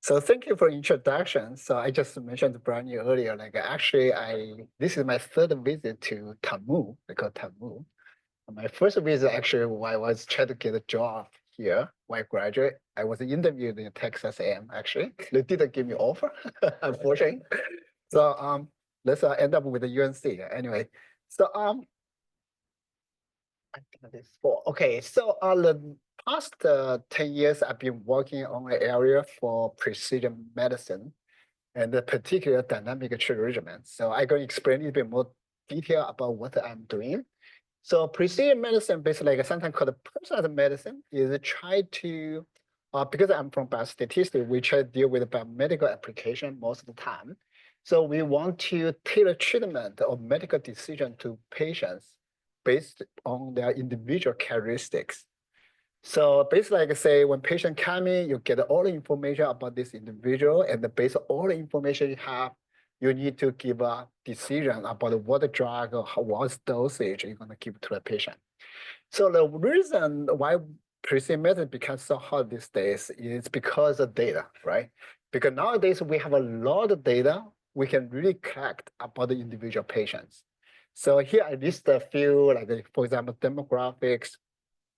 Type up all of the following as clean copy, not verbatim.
So thank you for introduction. So I just mentioned to Brian earlier, like actually this is my third visit to Tamu, they call Tamu. My first visit actually when I was trying to get a job here when I graduate. I was interviewed in Texas AM actually. They didn't give me offer, unfortunately. So let's end up with the UNC anyway. So I think this four. Okay, so the past 10 years, I've been working on an area for precision medicine and the particular dynamic treatment regimen. So I'm going to explain a little bit more detail about what I'm doing. So precision medicine, basically like sometimes called personalized medicine, is try to, because I'm from biostatistics, we try to deal with biomedical application most of the time. So we want to tailor treatment or medical decision to patients based on their individual characteristics. So basically, like I say, when patient come in, you get all the information about this individual, and based on all the information you have, you need to give a decision about what drug or what dosage you're going to give to the patient. So the reason why precision medicine becomes so hot these days is because of data, right? Because nowadays we have a lot of data we can really collect about the individual patients. So here I list a few, like for example, demographics,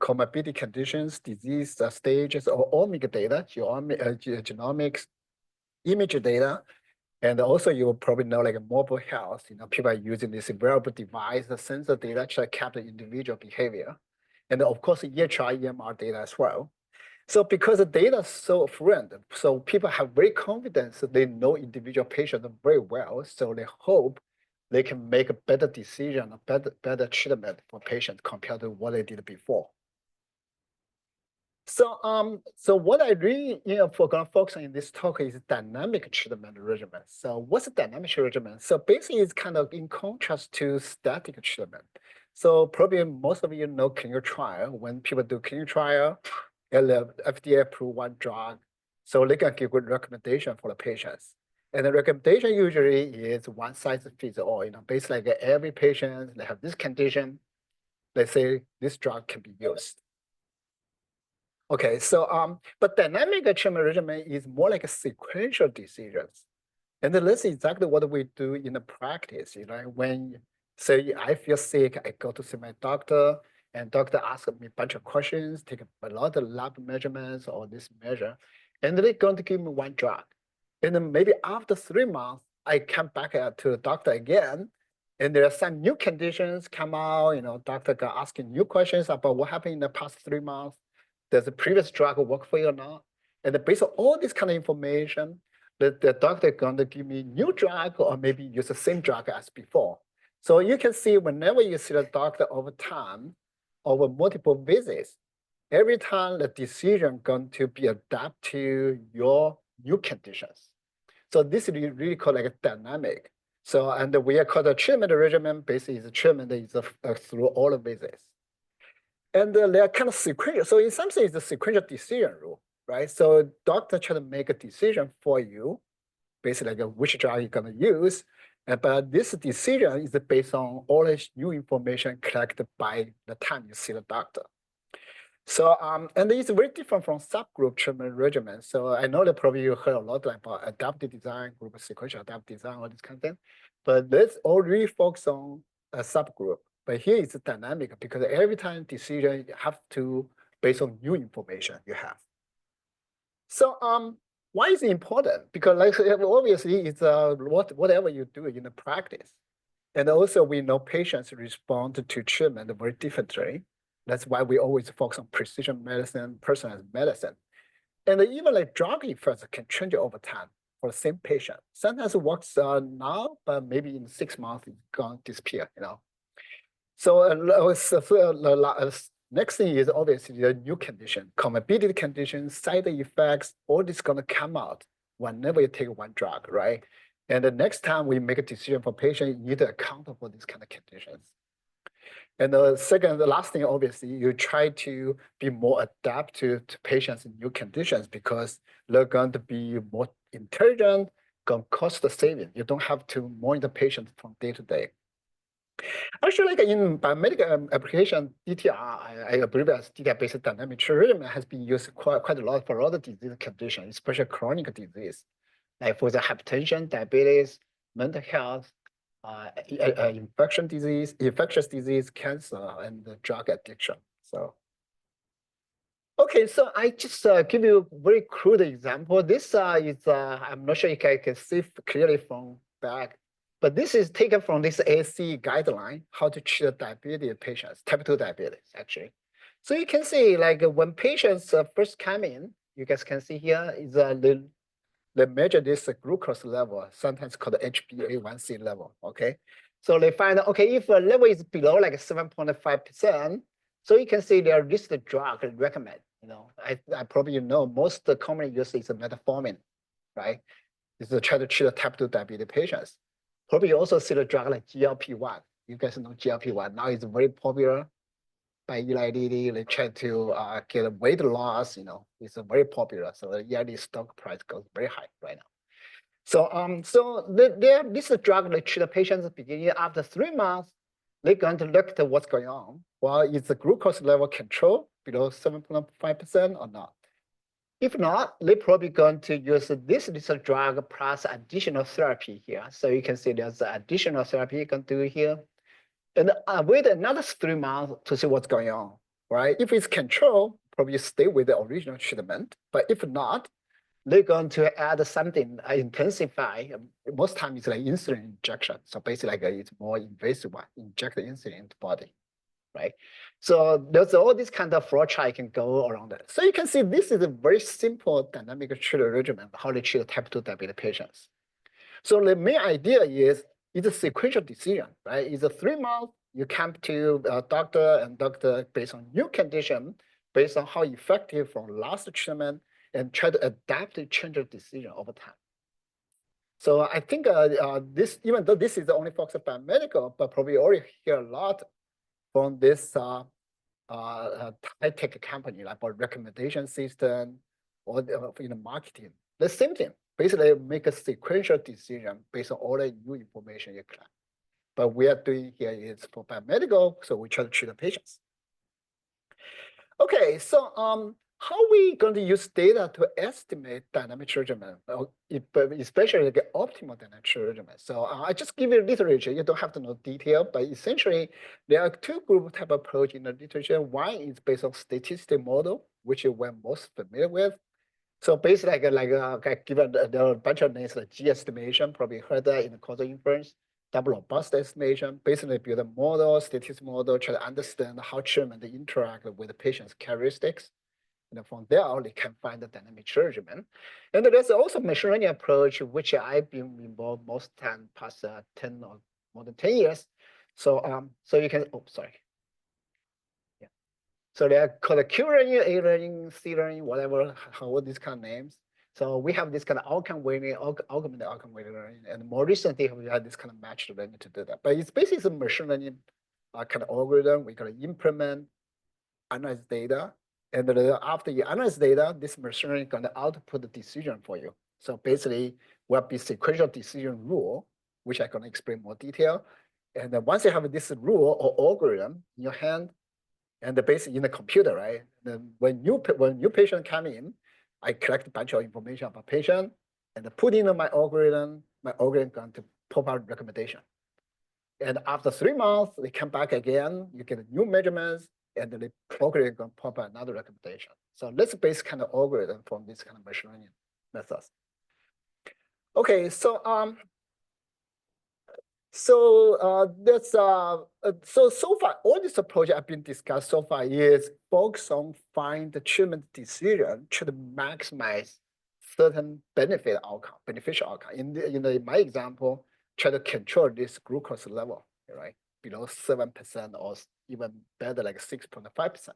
comorbidity conditions, disease stages, or omic data, genomics, image data, and also you will probably know like mobile health. People are using this wearable device, the sensor data to capture individual behavior, and of course EHR, EMR data as well. So because the data is so fluent, so people have very confidence that they know individual patient very well, so they hope they can make a better decision, a better treatment for patients compared to what they did before. So what I really, gonna focus on in this talk is dynamic treatment regimen. So what's a dynamic regimen? So basically it's kind of in contrast to static treatment. So probably most of you know clinical trial. When people do clinical trial, the FDA approve one drug, so they can give good recommendation for the patients. And the recommendation usually is one size fits all. Basically like every patient, they have this condition, they say this drug can be used. Okay, so but dynamic treatment regimen is more like a sequential decisions. And this is exactly what we do in the practice. When say I feel sick, I go to see my doctor, and doctor asks me a bunch of questions, take a lot of lab measurements or this measure, and they're going to give me one drug. And then maybe after 3 months, I come back to the doctor again, and there are some new conditions come out, doctor got asking new questions about what happened in the past 3 months. Does the previous drug work for you or not? And based on all this kind of information, the doctor going to give me new drug or maybe use the same drug as before. So you can see whenever you see the doctor over time, over multiple visits, every time the decision going to be adapt to your new conditions. So this is really called like a dynamic. So, and we are called a treatment regimen. Basically, the treatment is through all the visits. And they're kind of sequential. So in some sense, it's a sequential decision rule, right? So doctor try to make a decision for you, basically like which drug you're gonna use. But this decision is based on all this new information collected by the time you see the doctor. So, and it's very different from subgroup treatment regimen. So I know that probably you heard a lot about adaptive design, group sequential adaptive design, all this kind of thing. But let's all really focus on a subgroup. But here it's dynamic because every time decision you have to based on new information you have. So why is it important? Because like obviously it's whatever you do in the practice. And also we know patients respond to treatment very differently. That's why we always focus on precision medicine, personalized medicine. And even like drug effects can change over time for the same patient. Sometimes it works now, but maybe in 6 months it's gonna disappear. So next thing is obviously the new condition, comorbidity conditions, side effects, all this gonna come out whenever you take one drug, right? And the next time we make a decision for patient, you need to account for these kind of conditions. And the last thing, obviously, you try to be more adaptive to patients in new conditions because they're going to be more intelligent, going to cost the saving. You don't have to monitor patients from day to day. Actually, like in biomedical application, DTR, I believe as DTR-based dynamic treatment has been used quite a lot for a lot of disease conditions, especially chronic disease, like for the hypertension, diabetes, mental health, infectious disease, cancer, and the drug addiction. So, okay, so I just give you a very crude example. This is, I'm not sure you can see clearly from back, but this is taken from this ASC guideline, how to treat diabetes patients, type 2 diabetes, actually. So you can see, like, when patients first come in, you guys can see here is they measure this glucose level, sometimes called HbA1c level, okay? So they find, okay, if a level is below like 7.5%, so you can see there is the drug recommend, I probably most commonly used is metformin, right? Is to try to treat the type 2 diabetes patients. Probably you also see the drug like GLP-1. You guys know GLP-1 now is very popular by Eli Lilly. They try to get a weight loss, it's very popular. So the EID stock price goes very high right now. So this drug they treat the patients beginning after 3 months, they're going to look at what's going on. Well, is the glucose level control below 7.5% or not? If not, they're probably going to use this drug plus additional therapy here. So you can see there's additional therapy you can do here. And wait another 3 months to see what's going on, right? If it's control, probably stay with the original treatment. But if not, they're going to add something, intensify. Most times it's like insulin injection. So basically, like it's more invasive one, inject the insulin into the body, right? So there's all this kind of flow chart can go around it. So you can see this is a very simple dynamic treatment regimen, how to treat type 2 diabetes patients. So the main idea is it's a sequential decision, right? It's a 3 month, you come to a doctor and doctor based on new condition, based on how effective from last treatment, and try to adapt to change the decision over time. So I think this, even though this is only focused on biomedical, but probably already hear a lot from this high-tech company, like for recommendation system or marketing. The same thing, basically make a sequential decision based on all the new information you collect. But we are doing here is for biomedical, so we try to treat the patients. Okay, so how are we going to use data to estimate dynamic regimen, especially the optimal dynamic regimen? So I just give you literature. You don't have to know detail, but essentially there are two group type approach in the literature. One is based on statistical model, which we're most familiar with. So basically, given there are a bunch of names like G estimation, probably heard that in the causal inference, double robust estimation, basically build a model, statistical model, try to understand how treatment interact with the patient's characteristics. And from there on, they can find the dynamic regimen. And there's also machine learning approach, which I've been involved most time past 10 or more than 10 years. So so you can, oh, sorry. Yeah. So they're called Q learning, A learning, C learning, whatever, all these kind of names. So we have this kind of outcome weighting, augmented outcome weighted learning. And more recently, we had this kind of matched learning to do that. But it's basically a machine learning kind of algorithm. We got to implement, analyze data. And then after you analyze data, this machine learning is going to output the decision for you. So basically, will be sequential decision rule, which I'm going to explain more detail. And then once you have this rule or algorithm in your hand, and the basic in the computer, right? Then when new patient come in, I collect a bunch of information about patient and put in my algorithm. My algorithm going to pop out recommendation. And after 3 months, they come back again. You get new measurements, and the algorithm going to pop out another recommendation. So that's basic kind of algorithm from this kind of machine learning methods. Okay, so that's so far all this approach I've been discussed so far is focus on find the treatment decision to maximize certain beneficial outcome. In my example, try to control this glucose level, right, below 7% or even better, like 6.5%.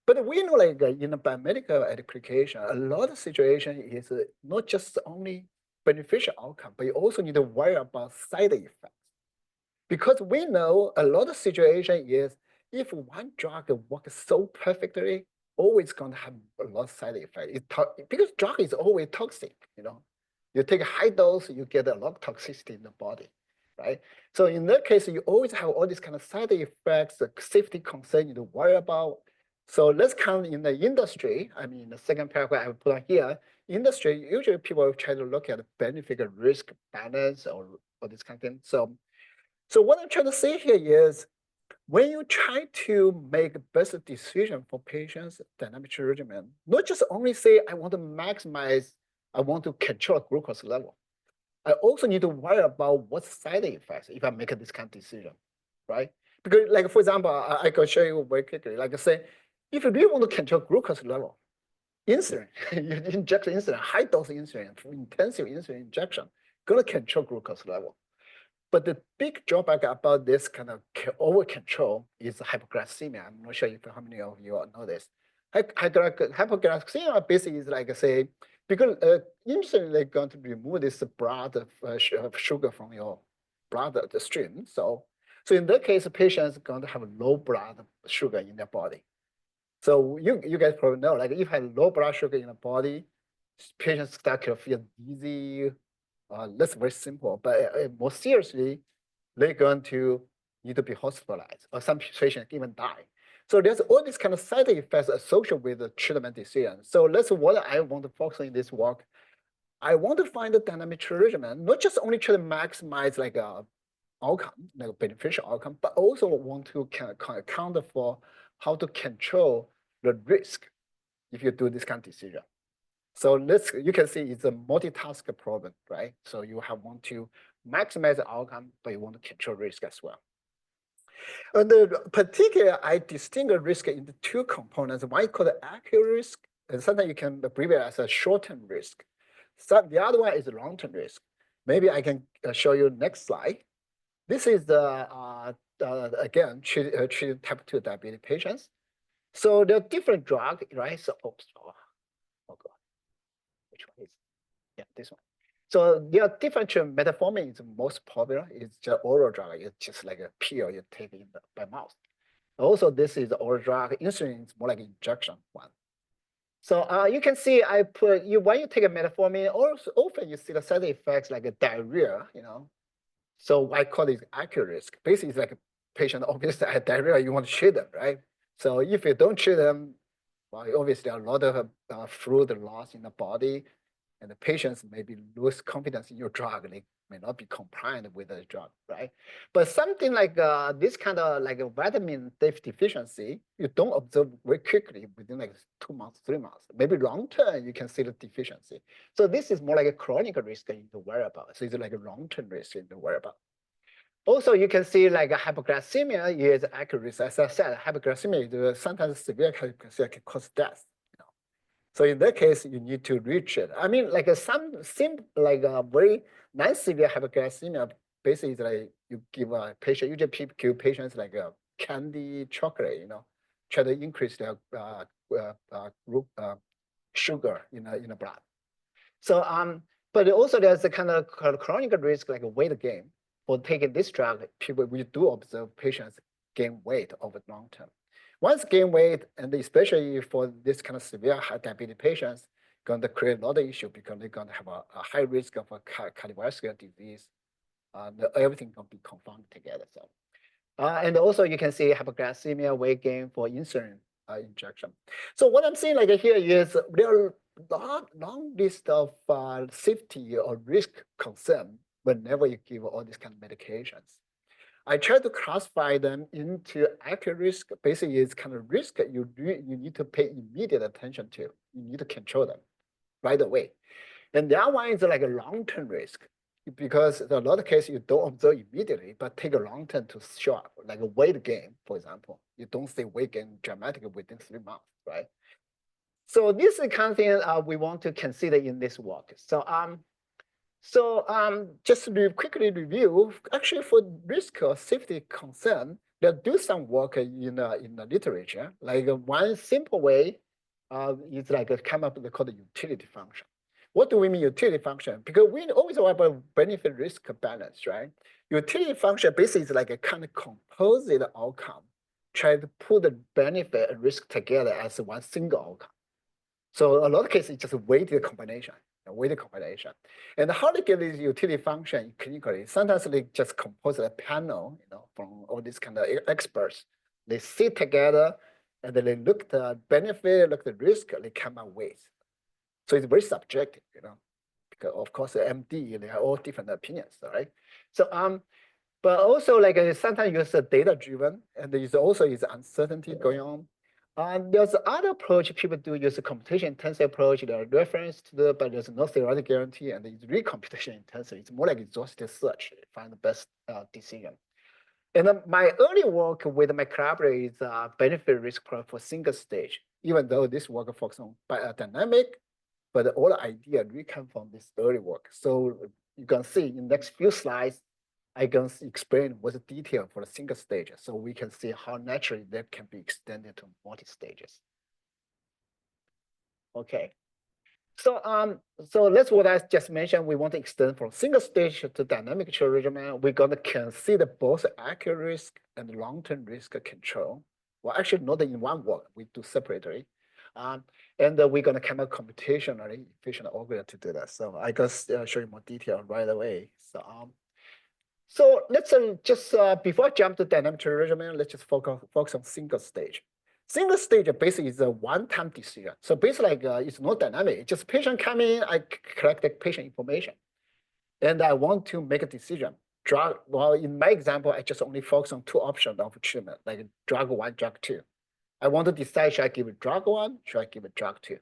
But we know, like in the biomedical application, a lot of situation is not just only beneficial outcome, but you also need to worry about side effects. Because we know a lot of situation is if one drug works so perfectly, always going to have a lot of side effects. Because drug is always toxic, You take a high dose, you get a lot of toxicity in the body. right? So in that case, you always have all these kind of side effects, the safety concern you to worry about. So let's count in the industry. I mean, the second paragraph I put on here, industry, usually people try to look at the benefit and risk balance or this kind of thing. So what I'm trying to say here is when you try to make best decision for patients, dynamic regimen, not just only say, I want to maximize, I want to control glucose level. I also need to worry about what side effects if I make this kind of decision, right? Because like, for example, I can show you very quickly, like I say, if you really want to control glucose level, insulin, you inject insulin, high dose insulin, intensive insulin injection, gonna control glucose level. But the big drawback about this kind of over control is hypoglycemia. I'm not sure if how many of you all know this. Hypoglycemia basically is like say, because insulin they're going to remove this blood sugar from your blood stream. So in that case, the patient is going to have low blood sugar in their body. So you guys probably know, like if you have low blood sugar in the body, patients start to feel dizzy. That's very simple, but more seriously, they're going to need to be hospitalized, or some patients even die. So there's all these kind of side effects associated with the treatment decision. So that's what I want to focus on in this work. I want to find a dynamic regimen, not just only try to maximize like a outcome, like a beneficial outcome, but also want to account for how to control the risk if you do this kind of decision. So you can see it's a multitask problem, right? So you want to maximize the outcome, but you want to control risk as well. And particularly, I distinguish risk into two components. One is called acute risk, and sometimes you can abbreviate as a short-term risk. So the other one is long-term risk. Maybe I can show you next slide. This is the again treated type 2 diabetes patients. So there are different drugs, right? So oh god, which one is? Yeah, this one. So there are different metformin is the most popular. It's just oral drug. It's just like a pill you take in by mouth. Also, this is oral drug. Insulin is more like injection one. So you can see I put you when you take a metformin, also often you see the side effects like a diarrhea, you know. So I call it acute risk. Basically, it's like a patient obviously had diarrhea, you want to treat them, right? So if you don't treat them, well, obviously a lot of fluid loss in the body, and the patients maybe lose confidence in your drug. They may not be compliant with the drug, right? But something like this kind of like a vitamin deficiency, you don't observe very quickly within like 2 months, 3 months. Maybe long term, you can see the deficiency. So this is more like a chronic risk you need to worry about. So it's like a long-term risk you need to worry about. Also, you can see like a hypoglycemia is acute risk. As I said, hypoglycemia is sometimes severe hypoglycemia can cause death. So in that case, you need to reach it. I mean, like like a very non-severe hypoglycemia, basically is like you give a patient, usually people give patients like a candy chocolate, you know, try to increase their sugar in the blood. So but also there's a kind of chronic risk like a weight gain. For taking this drug, we do observe patients gain weight over the long term. Once gain weight, and especially for this kind of severe diabetes patients, going to create a lot of issue because they're going to have a high risk of a cardiovascular disease. Everything going to be confounded together. So, and also you can see hypoglycemia, weight gain for insulin injection. So what I'm saying like here is there are long list of safety or risk concern whenever you give all these kind of medications. I try to classify them into acute risk. Basically, it's kind of risk that you need to pay immediate attention to. You need to control them right away. And the other one is like a long-term risk, because in a lot of cases you don't observe immediately, but take a long term to show up, like a weight gain, for example. You don't see weight gain dramatically within 3 months, right? So this is the kind of thing we want to consider in this work. Just to quickly review, actually for risk or safety concern, they do some work in the literature. Like one simple way is like come up with called the utility function. What do we mean utility function? Because we always worry about benefit risk balance, right? Utility function basically is like a kind of composite outcome, try to put the benefit and risk together as one single outcome. So a lot of cases it's just a weighted combination. weighted correlation. And how they get this utility function clinically, sometimes they just compose a panel, from all these kind of experts. They sit together and then they look at the benefit, look at the risk, they come up with. So it's very subjective, because of course the MD, they have all different opinions, right? So but also like sometimes use data driven, and there's also is uncertainty going on. There's other approach people do use a computation intensive approach. There are reference to but there's no theoretical guarantee, and it's really computation intensive. It's more like exhaustive search, find the best decision. And then my early work with my collaborator is benefit risk profile for single stage, even though this work focuses on dynamic, but all the idea really come from this early work. So you can see in the next few slides, I can explain what's the detail for the single stage, so we can see how naturally that can be extended to multi-stages. Okay. So so that's what I just mentioned. We want to extend from single stage to dynamic treatment regimen. We're going to consider both acute risk and long-term risk control. Well, actually not in one work, we do separately. And we're going to come up computationally efficient algorithm to do that. So I can show you more detail right away. So let's just, before I jump to dynamic regimen, let's just focus on single stage. Single stage basically is a one-time decision. So basically like, it's not dynamic, it's just patient come in, I collect the patient information. And I want to make a decision. Well, in my example, I just only focus on two options of treatment, like drug 1, drug 2. I want to decide, should I give a drug 1, should I give a drug 2,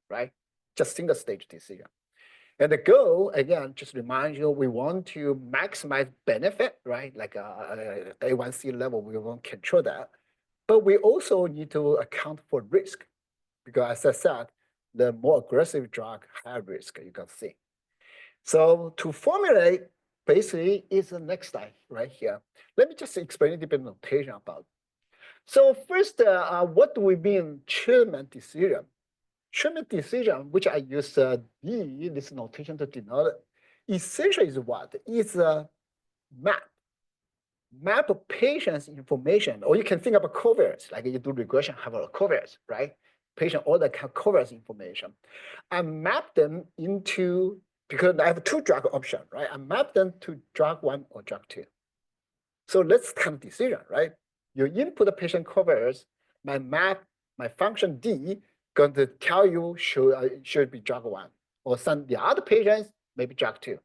right? Just single stage decision. And the goal, again, just remind you, we want to maximize benefit, right? Like A1C level, we want to control that. But we also need to account for risk, because as I said, the more aggressive drug, higher risk, you can see. So to formulate, basically, is the next slide right here. Let me just explain a little bit notation about it. So first, what do we mean treatment decision? Treatment decision, which I use D, this notation to denote, essentially is what? It's a map of patient's information, or you can think about covariates, like you do regression, have a covariates, right? Patient all the covariates information. I map them into, because I have two drug options, right? I map them to drug 1 or drug 2. So let's come decision, right? You input the patient covariates, my map, my function D, going to tell you should be drug 1, or some the other patients maybe drug 2.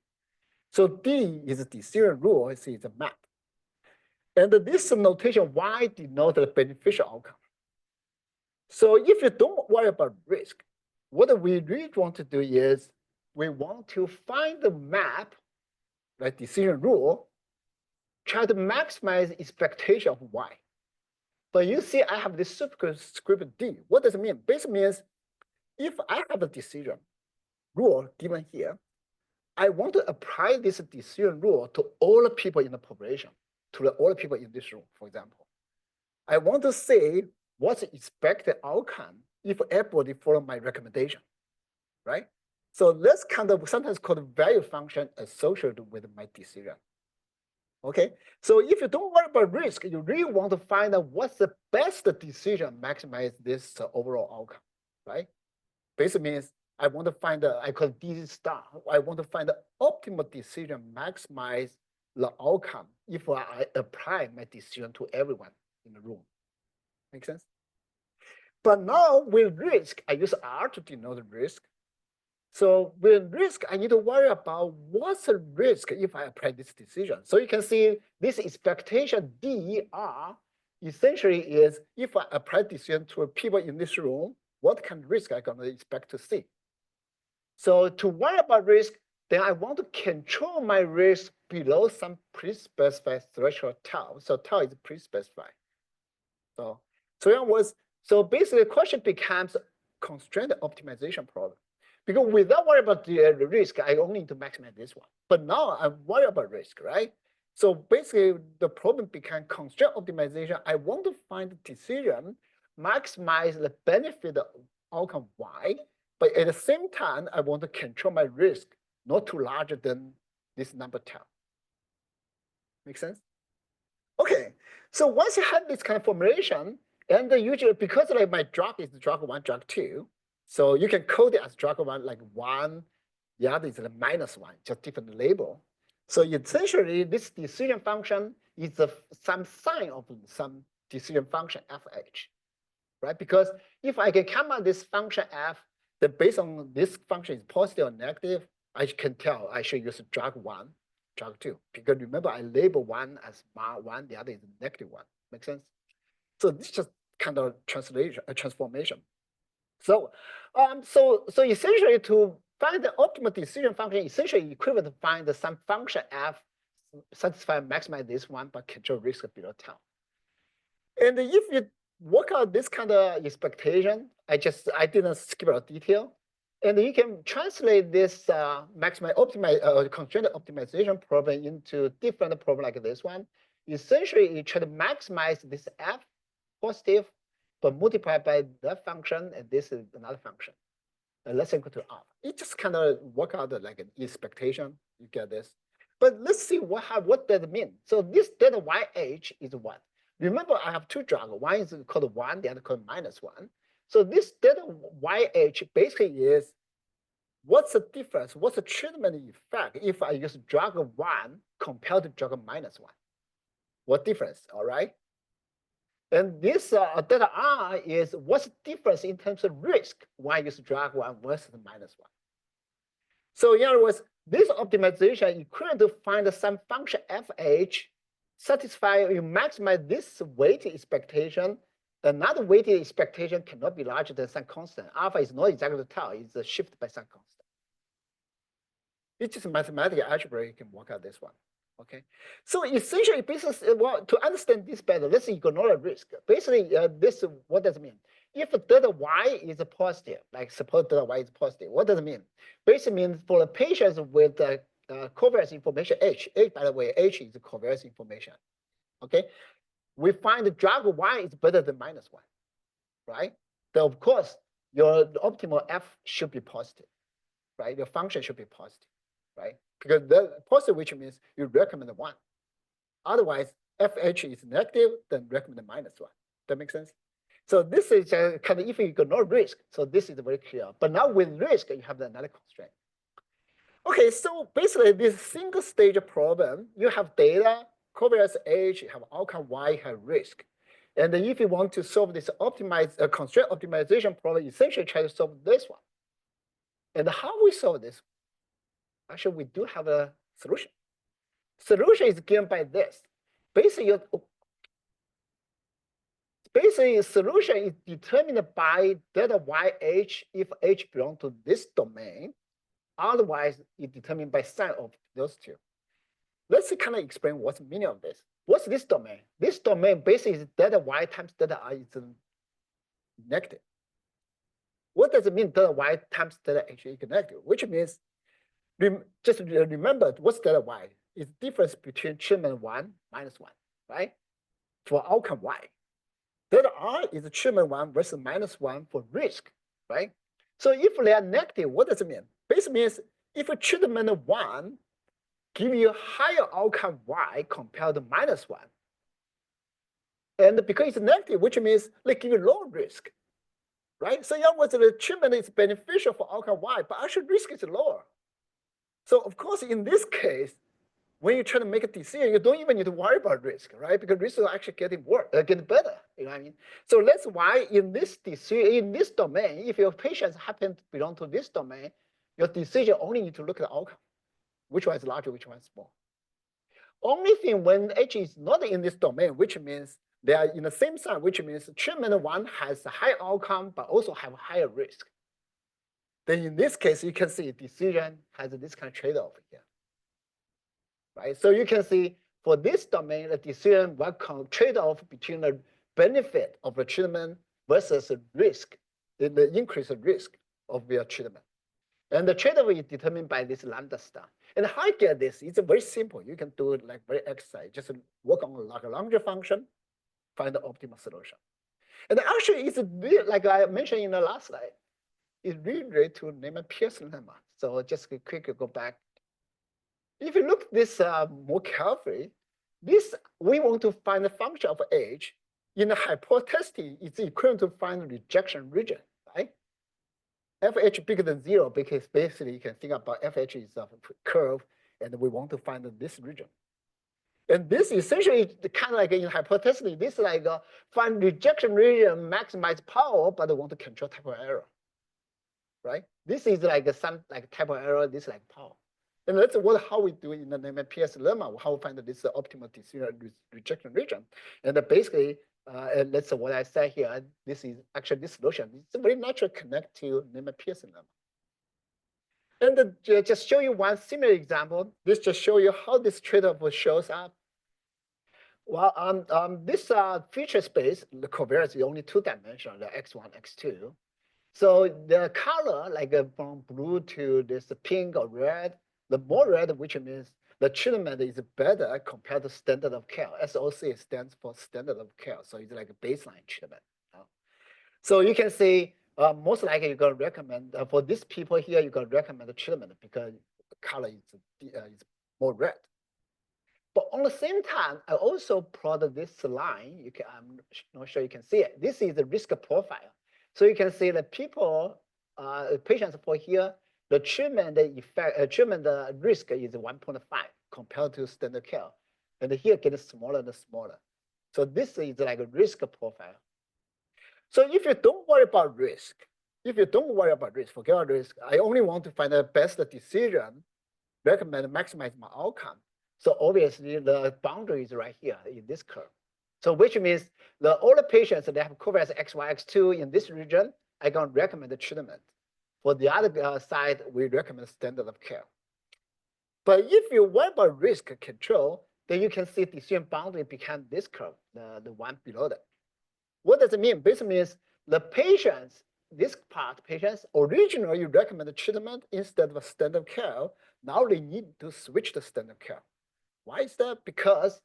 So D is a decision rule, it's a map. And this notation Y denotes the beneficial outcome. So if you don't worry about risk, what we really want to do is we want to find the map, like decision rule, try to maximize expectation of Y. But you see, I have this superscript D. What does it mean? Basically means if I have a decision rule given here, I want to apply this decision rule to all the people in the population, to all the people in this room, for example. I want to say what's the expected outcome if everybody follow my recommendation, right? So that's kind of sometimes called value function associated with my decision. Okay, so if you don't worry about risk, you really want to find out what's the best decision maximize this overall outcome, right? Basically means I want to find I call D star. I want to find the optimal decision maximize the outcome if I apply my decision to everyone in the room. Make sense? But now with risk, I use R to denote the risk. So with risk, I need to worry about what's the risk if I apply this decision. So you can see this expectation DR essentially is if I apply decision to people in this room, what kind of risk I'm going to expect to see. So to worry about risk, then I want to control my risk below some pre-specified threshold tau. So tau is pre-specified. So basically the question becomes constraint optimization problem. Because without worry about the risk, I only need to maximize this one. But now I'm worried about risk, right? So basically the problem becomes constraint optimization. I want to find the decision, maximize the benefit of outcome Y, but at the same time, I want to control my risk not too larger than this number tau. Make sense? Okay, so once you have this kind of formulation, and usually because like my drug is drug 1, drug 2, so you can code it as drug 1 like 1 The other is the -1, just different label. So essentially, this decision function is some sign of some decision function fh, right? Because if I can come up this function f, then based on this function is positive or negative, I can tell I should use drug 1, drug 2. Because remember, I label one as -1, the other is -1. Make sense? So this is just kind of translation, a transformation. So, so essentially, to find the optimal decision function, essentially equivalent to find some function f satisfy maximize this one, but control risk below tau. And if you work out this kind of expectation, I didn't skip out detail, and you can translate this maximize constraint optimization problem into different problem like this one. Essentially, you try to maximize this f positive, but multiplied by that function, and this is another function, less equal to r. It just kind of work out like an expectation. You get this. But let's see what does it mean. So this delta YH is what? Remember, I have two drugs. One is called 1, the other called -1. So this delta YH basically is what's the difference? What's the treatment effect if I use drug 1 compared to drug -1? What difference? All right. And this delta R is what's the difference in terms of risk when I use drug 1 versus -1. So in other words, this optimization equivalent to find some function fh satisfy you maximize this weighted expectation. Another weighted expectation cannot be larger than some constant. Alpha is not exactly tau, it's shifted by some constant. It's just mathematical algebra, you can work out this one. Okay, so essentially, business, well, to understand this better, let's ignore the risk. Basically, what does it mean? If delta y is positive, like suppose delta y is positive, what does it mean? Basically means for the patients with covariance information H, by the way, H is covariance information. Okay, we find the drug y is better than -1, right? Then of course, your optimal f should be positive, right? Your function should be positive, right? Because the positive, which means you recommend 1. Otherwise, FH is negative, then recommend -1. That makes sense? So this is kind of if you ignore risk. So this is very clear. But now with risk, you have another constraint. Okay, so basically this single stage problem, you have data, covariance H, you have outcome Y, you have risk. And then if you want to solve this constraint optimization problem, essentially try to solve this one. And how we solve this? Actually, we do have a solution. Solution is given by this. Basically, solution is determined by delta YH if H belongs to this domain. Otherwise, it's determined by sign of those two. Let's kind of explain what's the meaning of this. What's this domain? This domain basically is delta Y times delta I is negative. What does it mean delta Y times delta H is negative? Which means just remember what's delta Y is difference between treatment 1 -1, right? For outcome Y. Delta R is treatment 1 versus -1 for risk, right? So if they are negative, what does it mean? Basically means if a treatment 1 give you higher outcome Y compared to -1, and because it's negative, which means they give you low risk, right? So in other words, the treatment is beneficial for outcome Y, but actually risk is lower. So of course, in this case, when you try to make a decision, you don't even need to worry about risk, right? Because risk is actually getting better. You know what I mean? So that's why in this domain, if your patients happen to belong to this domain, your decision only need to look at the outcome, which one is larger, which one is small. Only thing when H is not in this domain, which means they are in the same sign, which means treatment 1 has a high outcome, but also have a higher risk. Then in this case, you can see decision has this kind of trade-off here. Right? So you can see for this domain, the decision will trade-off between the benefit of the treatment versus the risk, the increased risk of your treatment. And the trade-off is determined by this lambda star. And how you get this? It's very simple. You can do it like very exercise. Just work on like a Lagrange function, find the optimal solution. And actually, it's like I mentioned in the last slide, it's really related to Neyman-Pearson lemma. So just quickly go back. If you look at this more carefully, we want to find the function of H. In the hypothesis, it's equivalent to find the rejection region, right? FH bigger than 0 because basically you can think about FH is a curve, and we want to find this region. And this essentially kind of like in hypothetically, this is like find rejection region, maximize power, but they want to control type of error, right? This is like some like type of error, this is like power. And that's how we do it in the NMPS lemma, how we find this optimal decision rejection region. And basically, and that's what I said here. This is actually this solution. It's a very natural connect to NMPS lemma. And just show you one similar example. This just show you how this trade-off shows up. Well, this feature space, the covariance is only two-dimensional, the x1, x2. So the color, like from blue to this pink or red, the more red, which means the treatment is better compared to standard of care. SOC stands for standard of care, so it's like a baseline treatment. So you can see most likely you're gonna recommend for these people here, you're gonna recommend the treatment because the color is more red. But on the same time, I also plotted this line. I'm not sure you can see it. This is the risk profile. So you can see the people, patients for here, the treatment effect, treatment risk is 1.5 compared to standard care. And here it gets smaller and smaller. So this is like a risk profile. So if you don't worry about risk, forget about risk, I only want to find the best decision, recommend maximize my outcome. So obviously the boundary is right here in this curve. So which means all the patients that have covariance XY, X2 in this region, I can recommend the treatment. For the other side, we recommend standard of care. But if you worry about risk control, then you can see decision boundary behind this curve, the one below that. What does it mean? Basically means the patients, this part, patients, originally you recommend the treatment instead of standard of care. Now they need to switch to standard care. Why is that? Because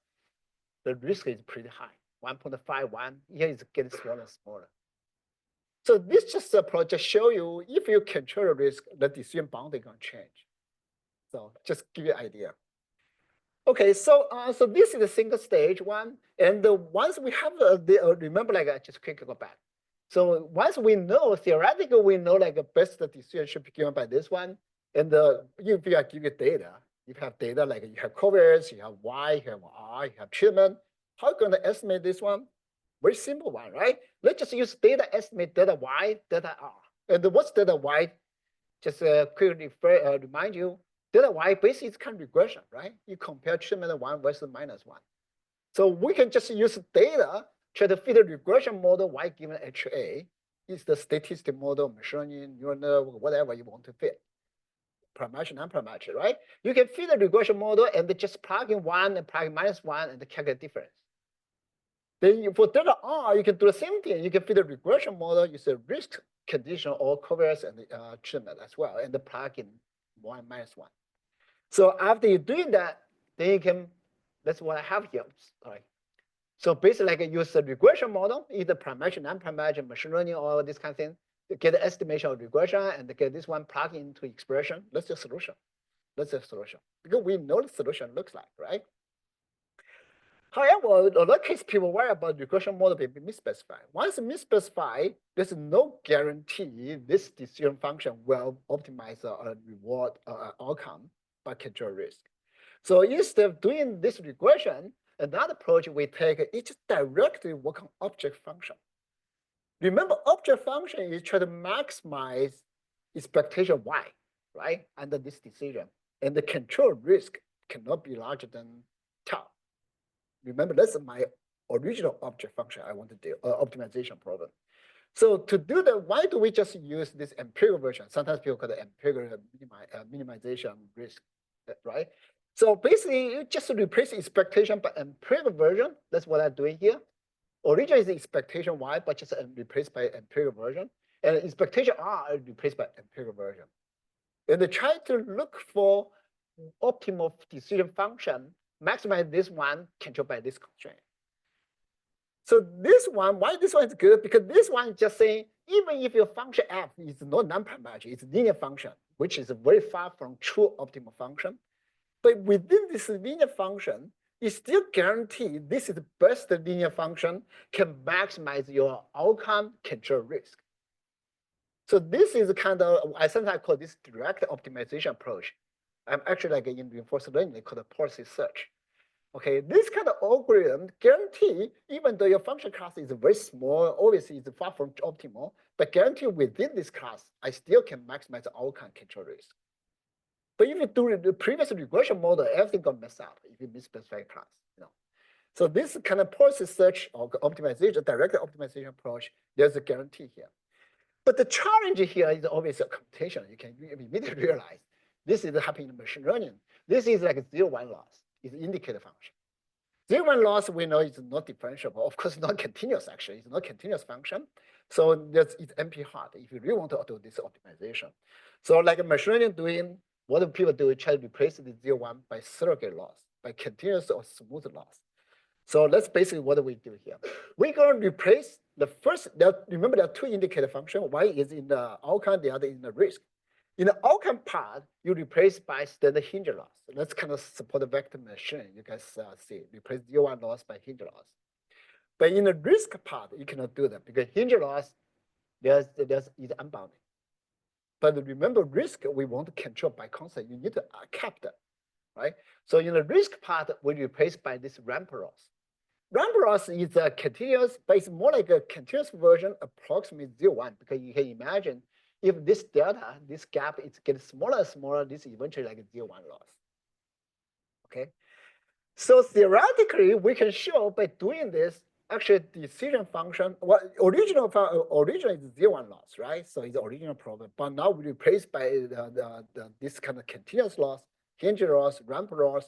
the risk is pretty high, 1.51. Here is getting smaller and smaller. So this just approach just show you if you control the risk, the decision boundary gonna change. So just give you an idea. Okay, so so this is the single stage one, and once we have remember, like I just quickly go back. So once we know theoretically, we know like the best decision should be given by this one, and if you give you data, if you have data like you have covariance, you have Y, you have R, you have treatment, how are you going to estimate this one? Very simple one, right? Let's just use data estimate data Y, data R. And what's data Y? Just quickly remind you, data Y basically is kind of regression, right? You compare treatment 1 versus -1. So we can just use data, try to fit a regression model Y given HA. It's the statistic model, machine learning, neural network, whatever you want to fit. Parametric, non-parametric, right? You can fit a regression model and just plug in 1 and plug in -1 and calculate difference. Then for data R, you can do the same thing. You can fit a regression model, use a risk condition or covariance and treatment as well, and the plug in 1 -1. So after you're doing that, then you can, that's what I have here. Sorry. So basically, like use a regression model, either parametric, non-parametric, machine learning, or this kind of thing, to get the estimation of regression and get this one plugged into expression. That's the solution. That's the solution. Because we know the solution looks like, right? However, in other case, people worry about regression model being misspecified. Once misspecified, there's no guarantee this decision function will optimize a reward outcome but control risk. So instead of doing this regression, another approach we take is just directly work on object function. Remember, object function is try to maximize expectation Y, right, under this decision. And the control risk cannot be larger than tau. Remember, that's my original object function I want to do, optimization problem. So to do that, why do we just use this empirical version? Sometimes people call it empirical minimization risk, right? So basically, you just replace expectation by empirical version. That's what I'm doing here. Originally is expectation Y, but just replaced by empirical version. And expectation R is replaced by empirical version. And they try to look for optimal decision function, maximize this one, controlled by this constraint. So this one, why this one is good? Because this one is just saying, even if your function f is not non-parametric, it's linear function, which is very far from true optimal function. But within this linear function, it still guarantees this is the best linear function, can maximize your outcome, control risk. So this is kind of, I sometimes call this direct optimization approach. I'm actually like in reinforcement learning, they call it policy search. Okay, this kind of algorithm guarantee, even though your function class is very small, obviously it's far from optimal, but guarantee within this class, I still can maximize the outcome control risk. But if you do the previous regression model, everything got messed up if you misspecify class, you know. So this kind of policy search or optimization, direct optimization approach, there's a guarantee here. But the challenge here is obviously a computation. You can immediately realize this is happening in machine learning. This is like a 0-1 loss. It's indicator function. 0-1 loss we know is not differentiable. Of course, not continuous actually. It's not continuous function. So it's NP hard if you really want to do this optimization. So like machine learning doing, what do people do? Try to replace the 0-1 by surrogate loss, by continuous or smooth loss. So that's basically what we do here. We're going to replace the first, remember there are two indicator functions. One is in the outcome, the other in the risk. In the outcome part, you replace by standard hinge loss. So that's kind of support the vector machine. You guys see, replace 0-1 loss by hinge loss. But in the risk part, you cannot do that because hinge loss is unbounded. But remember, risk we want to control by constant. You need to cap that, right? So in the risk part, we replace by this ramp loss. Ramp loss is a continuous, but it's more like a continuous version, approximately 0-1, because you can imagine if this delta, this gap is getting smaller and smaller, this is eventually like a 0-1 loss. Okay. So theoretically, we can show by doing this, actually decision function, well, original is 0-1 loss, right? So it's the original problem, but now we replace by this kind of continuous loss, hinge loss, ramp loss.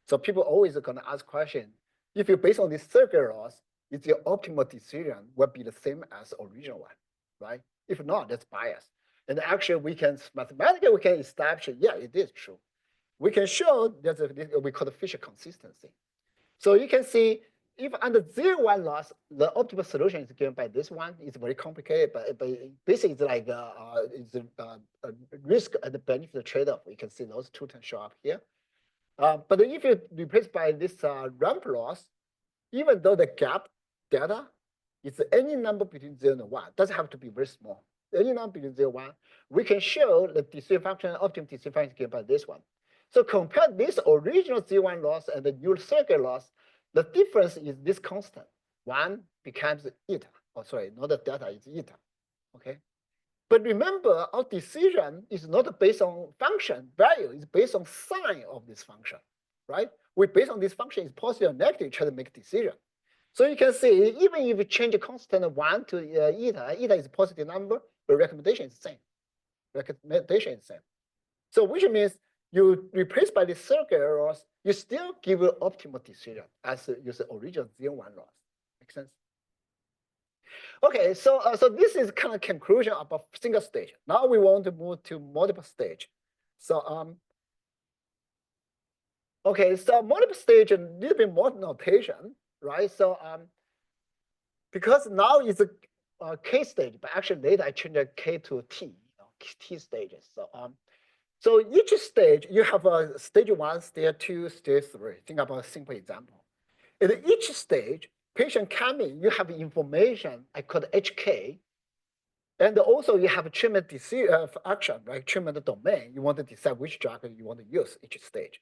So people always are going to ask question, if you based on this circular loss, is your optimal decision will be the same as original one, right? If not, that's bias. And actually, we can mathematically we can establish, yeah, it is true. We can show that we call the Fisher consistency. So you can see if under 0-1 loss, the optimal solution is given by this one. It's very complicated, but basically it's like it's a risk and the benefit trade-off. You can see those two terms show up here. But if you replace by this ramp loss, even though the gap delta is any number between 0 and 1, doesn't have to be very small. Any number between 0 and 1, we can show the decision function, optimum decision function is given by this one. So compare this original 0-1 loss and the new circuit loss, the difference is this constant. 1 becomes eta. Oh, sorry, not the delta, it's eta. Okay. But remember, our decision is not based on function value, it's based on sign of this function, right? We based on this function is positive or negative, try to make a decision. So you can see, even if you change a constant 1 to eta is a positive number, but recommendation is the same. Recommendation is the same. So which means you replace by the circular loss, you still give an optimal decision as your original 0-1 loss. Make sense? Okay, so this is kind of conclusion about single stage. Now we want to move to multiple stage. So okay, so multiple stage a little bit more notation, right? So because now it's a K stage, but actually later I change the K to T, T stages. So each stage you have a stage 1, stage 2, stage 3. Think about a simple example. In each stage, patient coming, you have information I call HK, and also you have a treatment action, right? Treatment domain. You want to decide which drug you want to use each stage.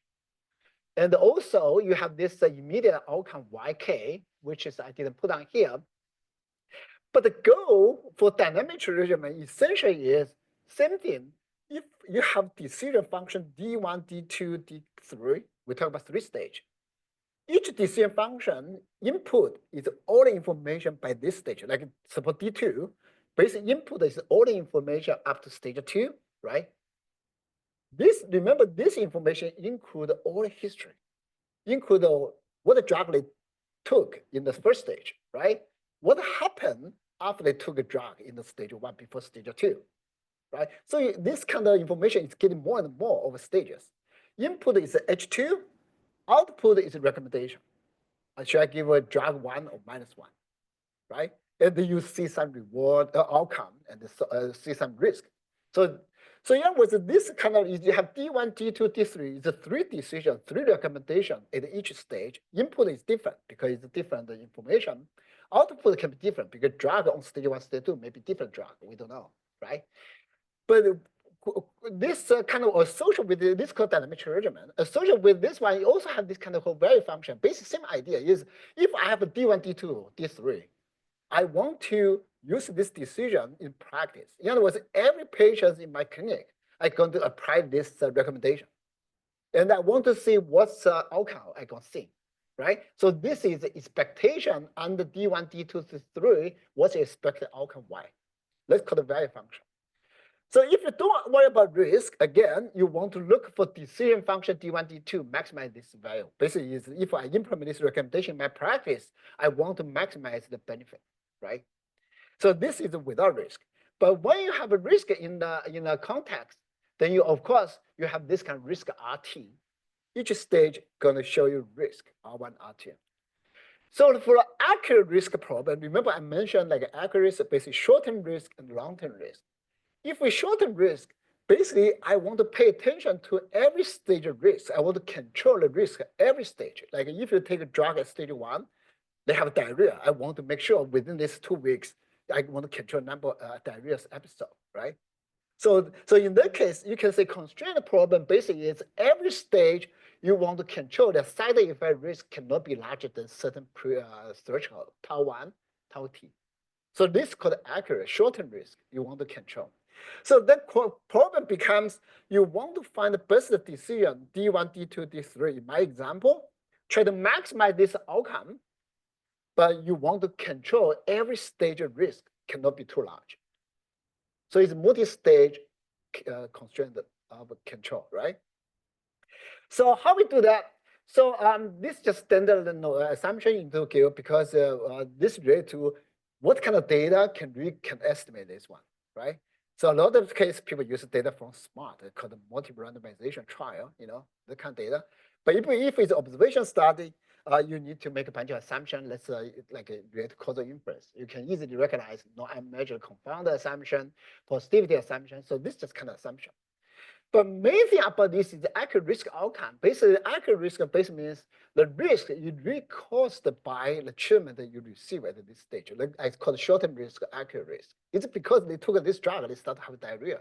And also you have this immediate outcome YK, which is I didn't put on here. But the goal for dynamic regimen essentially is same thing. If you have decision function D1, D2, D3, we talk about 3 stage. Each decision function input is all the information by this stage, like suppose D2, basic input is all the information up to stage 2, right? Remember, this information include all the history, include what the drug they took in the first stage, right? What happened after they took a drug in the stage 1 before stage 2, right? So this kind of information is getting more and more over stages. Input is H2, output is a recommendation. Should I give a drug 1 or -1, right? And then you see some reward outcome and see some risk. So yeah, with this kind of, you have D1, D2, D3, it's a 3 decision, 3 recommendation at each stage. Input is different because it's different information. Output can be different because drug on stage 1, stage 2 may be different drug, we don't know. right? But this kind of associated with this called dynamic regimen, associated with this one, you also have this kind of whole value function. Basically, same idea is if I have a D1, D2, D3, I want to use this decision in practice. In other words, every patient in my clinic, I'm going to apply this recommendation. And I want to see what's the outcome I can see, right? So this is the expectation under D1, D2, D3, what's the expected outcome Y. Let's call the value function. So if you don't worry about risk, again, you want to look for decision function D1, D2, maximize this value. Basically, is if I implement this recommendation in my practice, I want to maximize the benefit, right? So this is without risk. But when you have a risk in the context, then you, of course, you have this kind of risk RT. Each stage going to show you risk, R1, R2. So for accurate risk problem, remember I mentioned like accurate risk, basically short-term risk and long-term risk. If we shorten risk, basically I want to pay attention to every stage of risk. I want to control the risk at every stage. Like if you take a drug at stage 1, they have diarrhea. I want to make sure within these 2 weeks, I want to control number of diarrhea episode, right? So in that case, you can say constraint problem basically is every stage you want to control the side effect risk cannot be larger than certain threshold, tau 1, tau t. So this is called accurate short-term risk you want to control. So that problem becomes you want to find the best decision, D1, D2, D3. In my example, try to maximize this outcome, but you want to control every stage of risk cannot be too large. So it's multi-stage constraint of control, right? So how we do that? So this is just standard assumption into Q because this related to what kind of data can we can estimate this one, right? So a lot of cases people use data from SMART called multiple randomization trial, that kind of data. But if it's observation study, you need to make a bunch of assumptions. Let's like relate to causal inference. You can easily recognize non-measured confound assumption, positivity assumption. So this is just kind of assumption. But main thing about this is the accurate risk outcome. Basically, accurate risk basically means the risk is really caused by the treatment that you receive at this stage. Like it's called short-term risk, accurate risk. It's because they took this drug, they start to have diarrhea,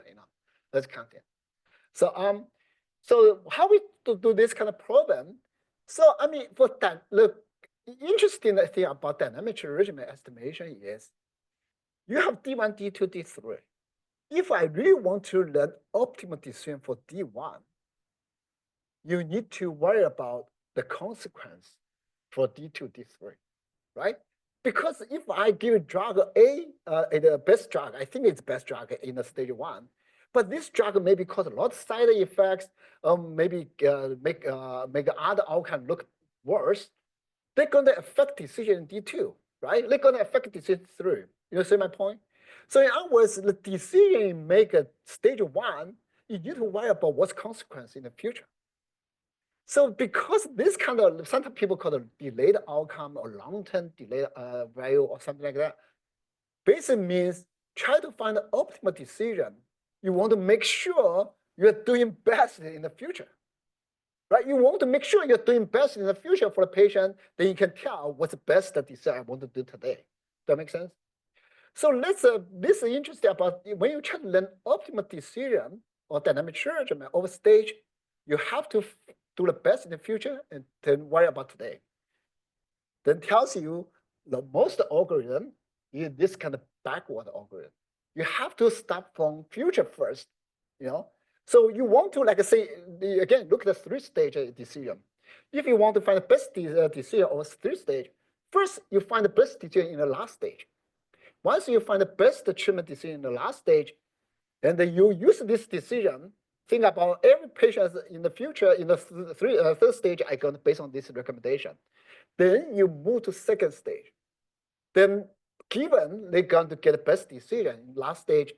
that's kind of thing. So how we do this kind of problem? So I mean, for that, look, interesting thing about dynamic regimen estimation is you have D1, D2, D3. If I really want to learn optimal decision for D1, you need to worry about the consequence for D2, D3, right? Because if I give drug A, the best drug, I think it's best drug in the stage 1, but this drug maybe cause a lot of side effects, maybe make other outcome look worse, they're going to affect decision in D2, right? They're going to affect decision 3. You see my point? So in other words, the decision you make at stage 1, you need to worry about what's consequence in the future. So because this kind of, sometimes people call it delayed outcome or long-term delayed value or something like that, basically means try to find the optimal decision. You want to make sure you're doing best in the future, right? You want to make sure you're doing best in the future for the patient, then you can tell what's the best decision I want to do today. Does that make sense? So this is interesting about when you try to learn optimal decision or dynamic regimen over stage, you have to do the best in the future and then worry about today. Then tells you the most algorithm is this kind of backward algorithm. You have to start from future first, So you want to, like I say, again, look at the 3-stage decision. If you want to find the best decision over 3-stage, first you find the best decision in the last stage. Once you find the best treatment decision in the last stage, and then you use this decision, think about every patient in the future, in the third stage, I going based on this recommendation. Then you move to 2nd stage. Then given they're going to get the best decision in last stage,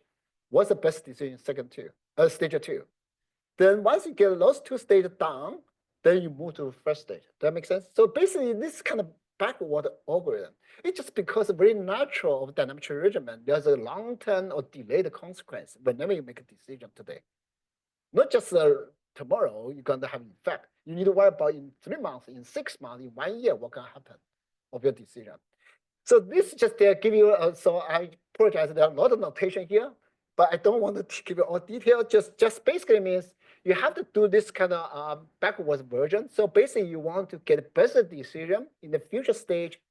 what's the best decision in stage 2? Then once you get those 2 stages down, then you move to 1st stage. Does that make sense? So basically this kind of backward algorithm. It's just because very natural of dynamic regimen, there's a long-term or delayed consequence whenever you make a decision today. Not just tomorrow, you're going to have an effect. You need to worry about in 3 months, in 6 months, in 1 year, what can happen of your decision. So this just give you, so I apologize, there are a lot of notation here. but I don't want to give you all detail. Just basically means you have to do this kind of backwards version. So basically, you want to get best decision in the future stage,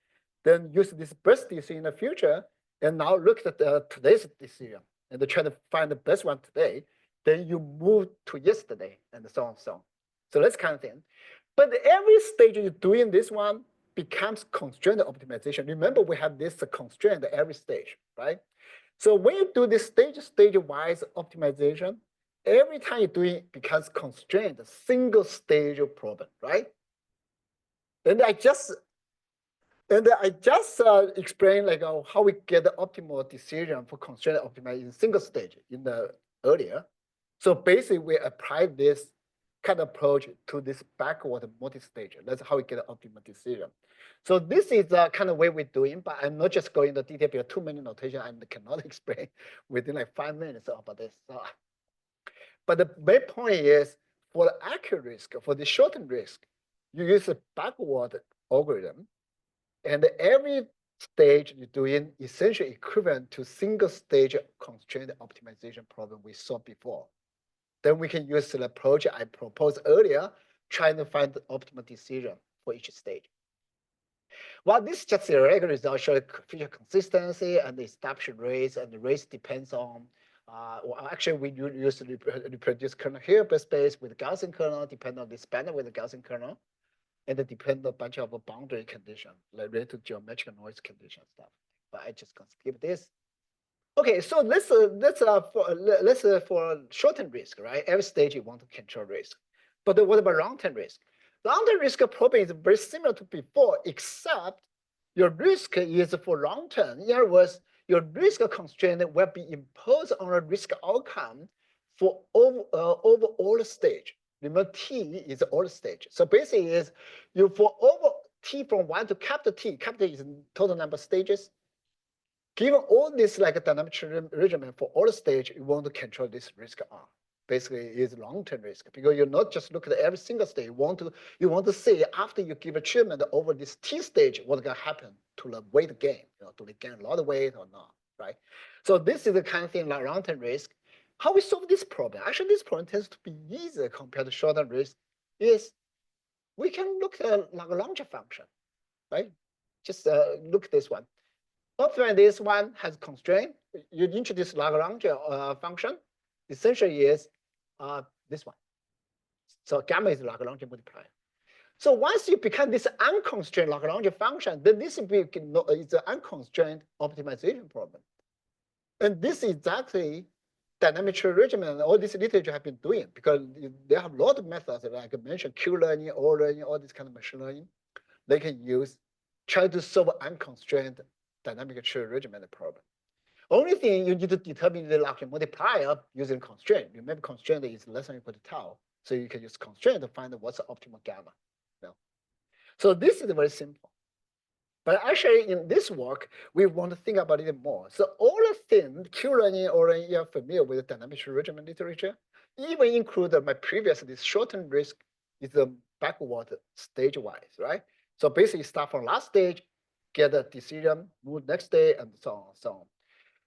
then use this best decision in the future, and now look at today's decision and try to find the best one today. Then you move to yesterday and so on and so on. So that's kind of thing. But every stage you're doing this one becomes constraint optimization. Remember, we have this constraint at every stage, right? So when you do this stage-wise optimization, every time you do it becomes constrained, single stage problem, right? And I just explained like how we get the optimal decision for constraint optimization in single stage in the earlier. So basically, we apply this kind of approach to this backward multi-stage. That's how we get an optimal decision. So this is the kind of way we're doing, but I'm not just going into detail because too many notation I cannot explain within like 5 minutes about this. So, but the main point is for the accurate risk, for the shortened risk, you use a backward algorithm, and every stage you're doing essentially equivalent to single stage constraint optimization problem we saw before. Then we can use the approach I proposed earlier, trying to find the optimal decision for each stage. Well, this is just theoretical result showing feature consistency and the establishment rates, and the rates depends on, well, actually we use to reproduce kernel Hilbert space with Gaussian kernel, depend on this spanner with the Gaussian kernel, and it depends on a bunch of boundary conditions like related to geometric noise condition stuff. But I just gonna skip this. Okay, so let's for short-term risk, right? Every stage you want to control risk, but what about long-term risk? Long-term risk problem is very similar to before, except your risk is for long-term. In other words, your risk constraint will be imposed on a risk outcome for over all stage. Remember, T is all stage. So basically, is you for over T from 1 to capital T. Capital is total number of stages. Given all this like a dynamic regimen for all stage, you want to control this risk on. Basically, is long-term risk because you're not just looking at every single stage. You want to see after you give a treatment over this T stage, what's gonna happen to the weight gain? Do they gain a lot of weight or not? Right. So this is the kind of thing like long-term risk. How we solve this problem? Actually, this problem tends to be easier compared to short-term risk. Is we can look at Lagrange function, right? Just look at this one. Often this one has constraint. You introduce Lagrange function. Essentially is this one. So gamma is Lagrange multiplier. So once you become this unconstrained Lagrange function, then this is an unconstrained optimization problem. And this is exactly dynamic tree regimen. All this literature have been doing because they have a lot of methods like I mentioned, Q-learning, O-learning, all this kind of machine learning. They can use try to solve unconstrained dynamic tree regimen problem. Only thing you need to determine the Lagrange multiplier using constraint. Remember, constraint is less than or equal to tau, so you can use constraint to find what's the optimal gamma. So this is very simple. But actually, in this work, we want to think about it more. So all the things, Q-learning, O-learning, you're familiar with the dynamic tree regimen literature, even include my previous, this shortened risk is the backward stage-wise, right? So basically, start from last stage, get a decision, move next day, and so on and so on.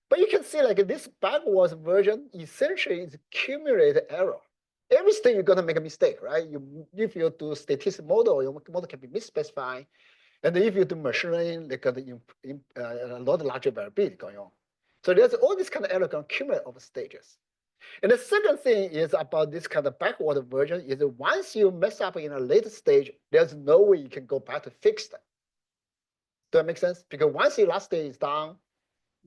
But you can see like this backwards version essentially is cumulative error. Every stage you're gonna make a mistake, right? If you do statistical model, your model can be misspecified. And if you do machine learning, they got a lot of larger variability going on. So there's all this kind of error going to accumulate over stages. And the second thing is about this kind of backward version is that once you mess up in a later stage, there's no way you can go back to fix that. Does that make sense? Because once your last stage is down,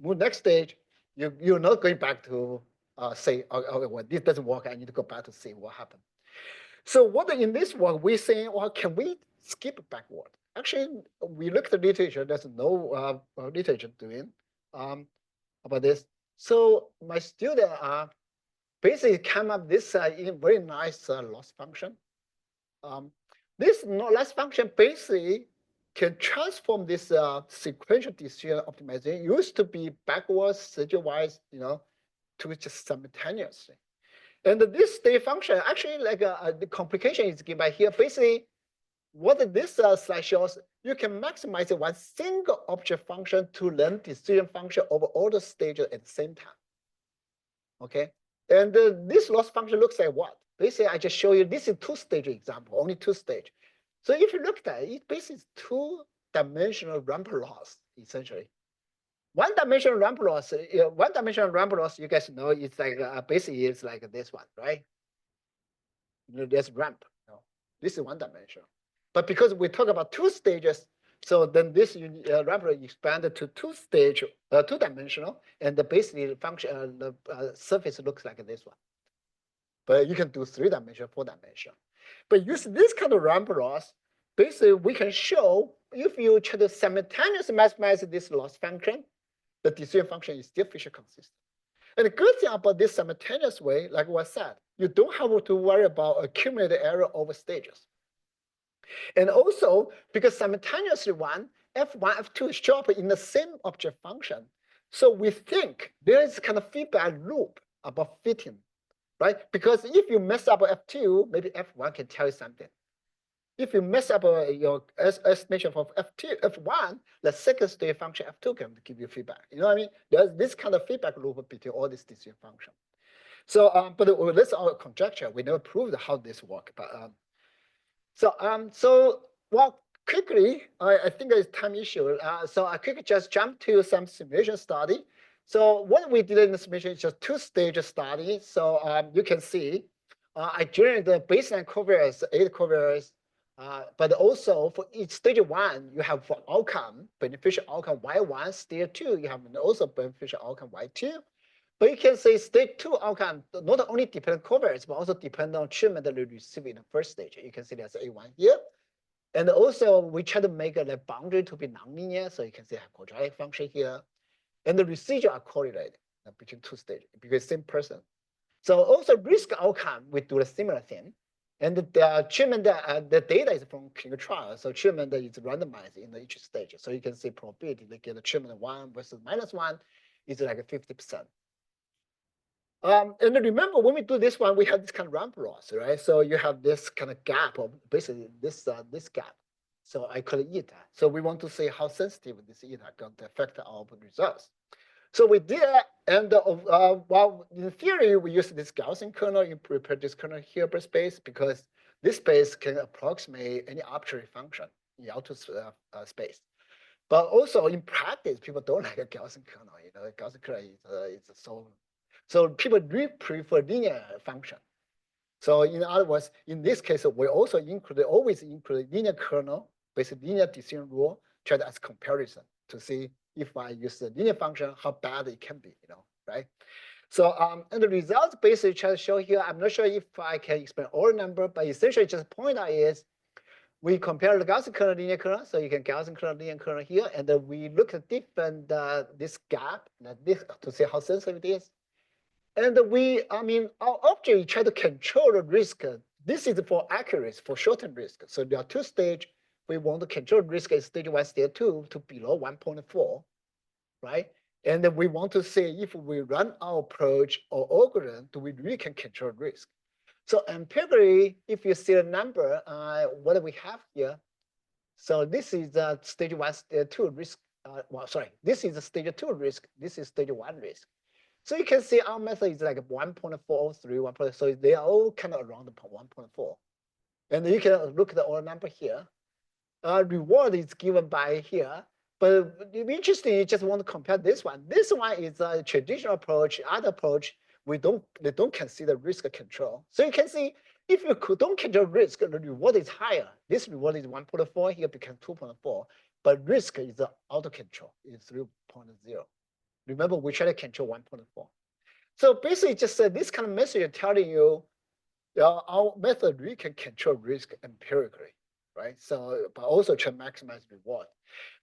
move next stage, you're not going back to say, okay, well, this doesn't work. I need to go back to see what happened. So what in this work, we're saying, well, can we skip backward? Actually, we looked at the literature. There's no literature doing about this. So my student basically came up this very nice loss function. This loss function basically can transform this sequential decision optimization. It used to be backwards, stage-wise, to just simultaneously. And this state function, actually, like the complication is given by here. Basically, what this slide shows, you can maximize one single object function to learn decision function over all the stages at the same time. Okay. And this loss function looks like what? Basically, I just show you, this is two-stage example, only two-stage. So if you look at it, it basically is two-dimensional ramp loss, essentially. One-dimensional ramp loss, one-dimensional ramp loss, you guys know, it's like, basically it's like this one, right? There's ramp. This is one dimensional. But because we talk about two stages, so then this ramp expanded to two-dimensional, and basically the function, the surface looks like this one. But you can do three-dimensional, four-dimensional. But use this kind of ramp loss, basically we can show if you try to simultaneously maximize this loss function, the decision function is still Fisher consistent. And the good thing about this simultaneous way, like what I said, you don't have to worry about accumulated error over stages. And also, because simultaneously one, F1, F2 show up in the same object function. So we think there is kind of feedback loop about fitting, right? Because if you mess up F2, maybe F1 can tell you something. If you mess up your estimation of F2, F1, the second state function F2 can give you feedback. You know what I mean? There's this kind of feedback loop between all these decision functions. So, but that's our conjecture. We never proved how this works. But so well, quickly, I think it's time issue. So I quickly just jump to some simulation study. So what we did in the simulation is just two-stage study. So you can see, I generated the baseline covariance, 8 covariance. But also for each stage 1, you have for outcome, beneficial outcome Y1, stage 2, you have also beneficial outcome Y2. But you can say stage 2 outcome not only depend on covariance, but also depend on treatment that you receive in the first stage. You can see there's A1 here. And also we try to make the boundary to be nonlinear. So you can see a quadratic function here. And the residual are correlated between two stages because same person. So also risk outcome, we do a similar thing. And the treatment, the data is from clinical trial. So treatment is randomized in each stage. So you can see probability to get a treatment 1 versus -1 is like 50%. And remember, when we do this one, we have this kind of ramp loss, right? So you have this kind of gap, of basically this gap. So I call it eta. So we want to see how sensitive this eta going to affect our results. So we did, and well, in theory, we use this Gaussian kernel. You prepare this kernel Hilbert space because this space can approximate any arbitrary function in L2 space. But also in practice, people don't like a Gaussian kernel. You know, Gaussian kernel is so people really prefer linear function. So in other words, in this case, we also always include linear kernel, basically linear decision rule, try to as comparison to see if I use the linear function, how bad it can be, you know, right? So and the results basically try to show here. I'm not sure if I can explain all number, but essentially just point out is we compare the Gaussian kernel, linear kernel, so you can Gaussian kernel, linear kernel here, and then we look at different this gap, this to see how sensitive it is. And our object try to control the risk. This is for accuracy, for short-term risk. So there are two stages. We want to control risk at stage 1, stage 2 to below 1.4, right? And then we want to see if we run our approach or algorithm, do we really can control risk? So empirically, if you see the number, what do we have here? So this is stage 1, stage 2 risk. This is stage 2 risk. This is stage 1 risk. So you can see our method is like 1.403, 1. So they are all kind of around 1.4. And you can look at the all number here. Reward is given by here. But if interesting, you just want to compare this one. This one is a traditional approach. Other approach, they don't consider risk control. So you can see if you don't control risk, the reward is higher. This reward is 1.4, here becomes 2.4. But risk is out of control, it's 3.0. Remember, we try to control 1.4. So basically, just this kind of message telling you our method really can control risk empirically, right? So, but also try to maximize reward.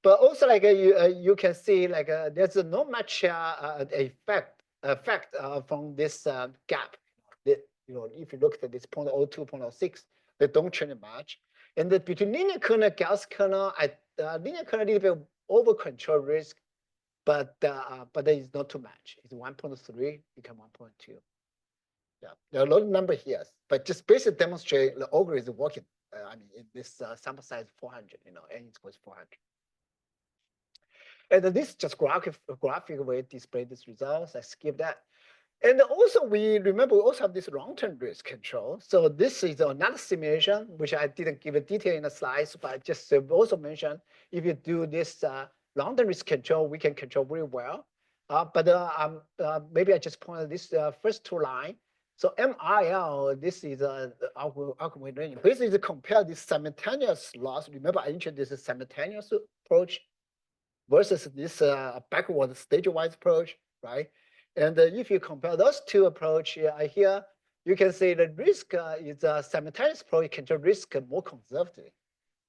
But also, like you can see, like there's not much effect from this gap. If you look at this 0.02, 0.06, they don't change much. And between linear kernel, Gauss kernel, linear kernel a little bit over control risk. But that is not too much. It's 1.3 become 1.2. Yeah, there are a lot of number here, but just basically demonstrate the algorithm is working. In this sample size 400, n equals 400. And this just graphic way display these results. I skip that. And also we remember we also have this long-term risk control. So this is another simulation, which I didn't give a detail in the slides, but I just also mentioned if you do this long-term risk control, we can control very well. Maybe I just pointed this first two line. So MIL, this is algorithm range. Basically, compare this simultaneous loss. Remember, I introduced this simultaneous approach versus this backward stage-wise approach, right? And if you compare those two approaches here, you can see the risk is a simultaneous approach control risk more conservative.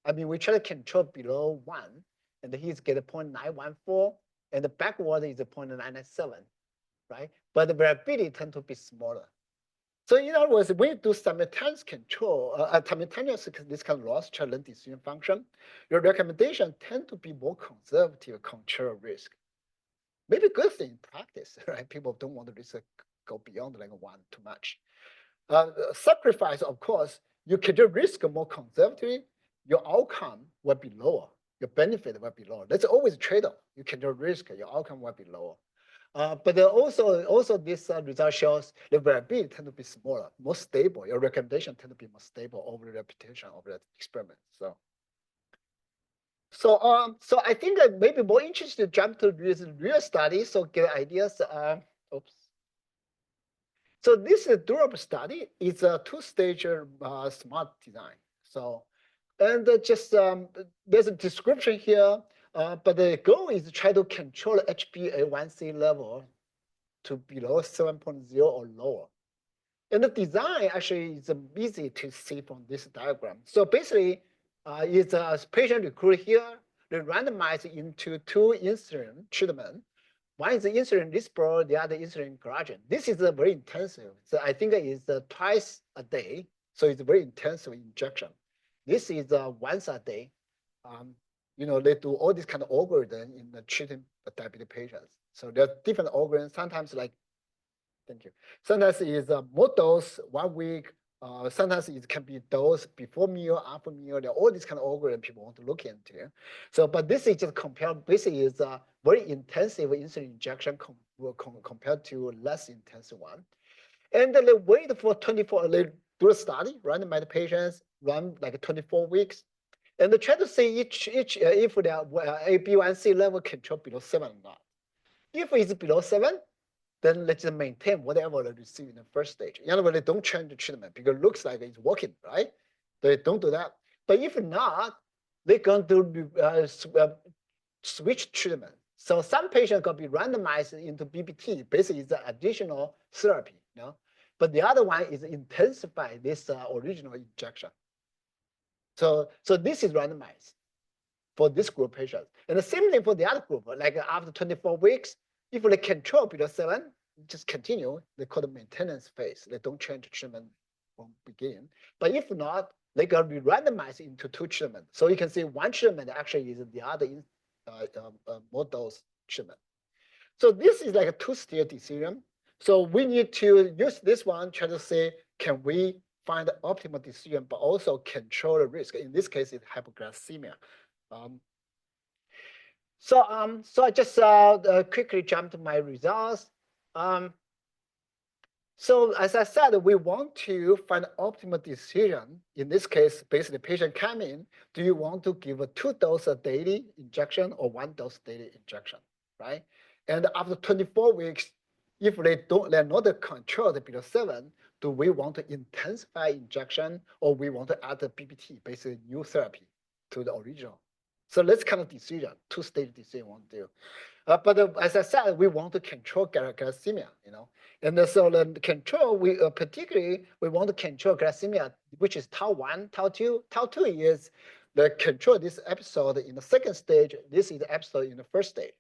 I mean, we try to control below 1, and he's get a 0.914, and the backward is a 0.997, right? But the variability tend to be smaller. So in other words, when you do simultaneous control, simultaneous this kind of loss challenge decision function, your recommendation tend to be more conservative control risk. Maybe a good thing in practice, right? People don't want to risk go beyond like 1 too much. Sacrifice, of course, you control risk more conservatively, your outcome will be lower, your benefit will be lower. That's always a trade-off. You control risk, your outcome will be lower. But also this result shows the variability tend to be smaller, more stable. Your recommendation tend to be more stable over the repetition of the experiment. So I think that maybe more interested to jump to this real study, so get ideas. Oops. So this is a durable study. It's a two-stage smart design. So, and just there's a description here, but the goal is to try to control the HbA1c level to below 7.0 or lower. And the design actually is easy to see from this diagram. So basically, it's a patient recruit here, they randomize into 2 insulin treatment. One is the insulin lispro, the other insulin glargine. This is a very intensive. So I think it's twice a day. So it's a very intensive injection. This is once a day. They do all this kind of algorithm in the treating diabetic patients. So there are different algorithms. Sometimes like, thank you. Sometimes it's more dose 1 week. Sometimes it can be dose before meal, after meal. There are all these kind of algorithm people want to look into. So, but this is just compared. Basically, is a very intensive insulin injection compared to less intensive one. And they wait for 24. They do a study, randomize patients, run like 24 weeks, and they try to see each if their A1C level control below 7 or not. If it's below 7, then let's just maintain whatever they receive in the first stage. In other words, they don't change the treatment because it looks like it's working, right? They don't do that. But if not, they're going to switch treatment. So some patients going to be randomized into BBT. Basically, it's an additional therapy, But the other one is intensify this original injection. So this is randomized for this group of patients. And the same thing for the other group, like after 24 weeks, if they control below 7, just continue. They call the maintenance phase. They don't change the treatment from beginning. But if not, they're going to be randomized into 2 treatments. So you can see one treatment actually is the other more dose treatment. So this is like a 2-tier decision. So we need to use this one, try to say, can we find the optimal decision, but also control the risk? In this case, it's hypoglycemia. So I just quickly jump to my results. So as I said, we want to find optimal decision. In this case, basically, the patient come in. Do you want to give a 2 dose a daily injection or 1 dose daily injection, right? And after 24 weeks, if they're not controlled below 7, do we want to intensify injection or we want to add a BBT, basically new therapy, to the original? So let's kind of decision, 2-stage decision we want to do. But as I said, we want to control glycemia, And so the control, particularly, we want to control glycemia, which is tau 1, tau 2. Tau 2 is the control this episode in the second stage. This is the episode in the first stage.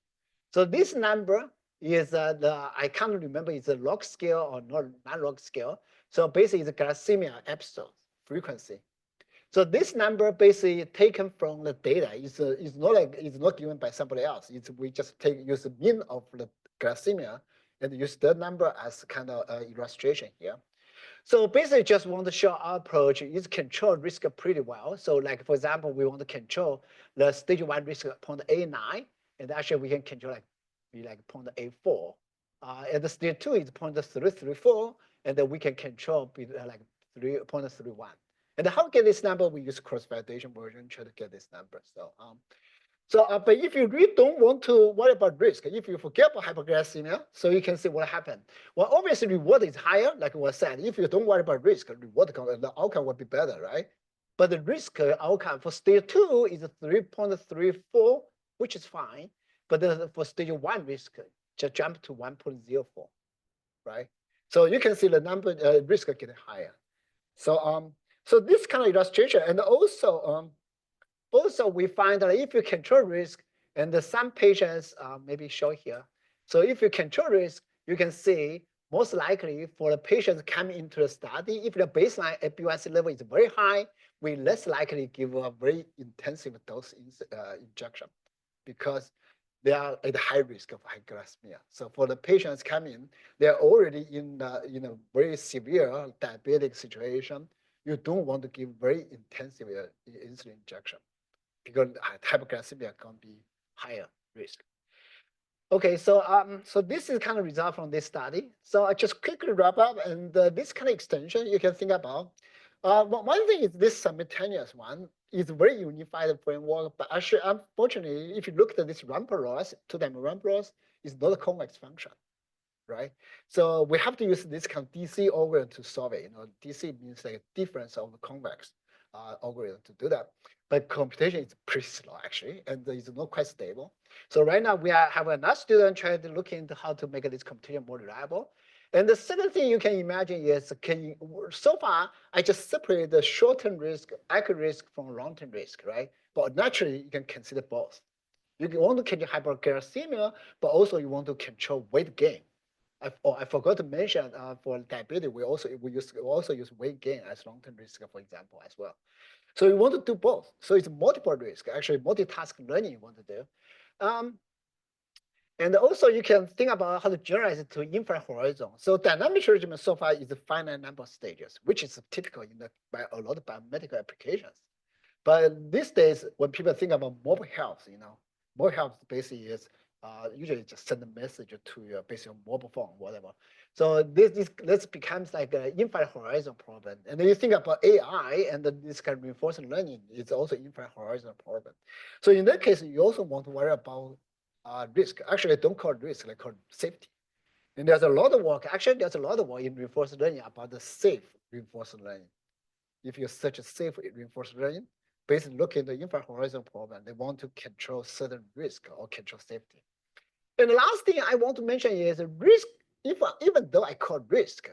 So this number is I can't remember, it's a log scale or not non-log scale. So basically, it's glycemia episode frequency. So this number basically taken from the data. It's not given by somebody else. We just use the mean of the glycemia and use that number as kind of illustration here. So basically, just want to show our approach is control risk pretty well. So like for example, we want to control the stage 1 risk 0.89, and actually we can control like 0.84. and the stage 2 is 0.334, and then we can control like 3.31. And how to get this number? We use cross-validation version try to get this number. But if you really don't want to worry about risk, if you forget about hyperglycemia, so you can see what happened. Well, obviously reward is higher, like I said. If you don't worry about risk, the outcome will be better, right? But the risk outcome for stage 2 is 3.34, which is fine. But for stage 1 risk, just jump to 1.04, right? So you can see the number risk getting higher. So this kind of illustration, and also we find that if you control risk, and some patients maybe show here. So if you control risk, you can see most likely for the patients coming into the study, if the baseline A1C level is very high, we less likely give a very intensive dose injection because they are at high risk of hyperglycemia. So for the patients coming, they're already in a very severe diabetic situation. You don't want to give very intensive insulin injection because hyperglycemia can be higher risk. Okay, so this is kind of result from this study. So I just quickly wrap up, and this kind of extension you can think about. One thing is this simultaneous one is very unified framework, but actually, unfortunately, if you look at this ramp loss, two-dimensional ramp loss, is not a convex function, right? So we have to use this kind of DC algorithm to solve it. DC means like a difference of the convex algorithm to do that. But computation is pretty slow actually, and it's not quite stable. So right now we have another student trying to look into how to make this computation more reliable. And the second thing you can imagine is, so far I just separate the short-term risk, acute risk from long-term risk, right? But naturally you can consider both. You want to control hyperglycemia, but also you want to control weight gain. I forgot to mention for diabetes, we also use weight gain as long-term risk, for example, as well. So you want to do both. So it's multiple risk, actually multitask learning you want to do. And also you can think about how to generalize it to infinite horizon. So dynamic regimen so far is a finite number of stages, which is typical by a lot of biomedical applications. But these days, when people think about mobile health, mobile health basically is usually just send a message to your basically mobile phone, whatever. So this becomes like an infinite horizon problem. And then you think about AI and this kind of reinforcement learning is also infinite horizon problem. So in that case, you also want to worry about risk. Actually, I don't call it risk, I call it safety. And there's a lot of work. Actually, there's a lot of work in reinforcement learning about the safe reinforcement learning. If you search a safe reinforcement learning, basically look at the infinite horizon problem, they want to control certain risk or control safety. And the last thing I want to mention is risk, even though I call risk,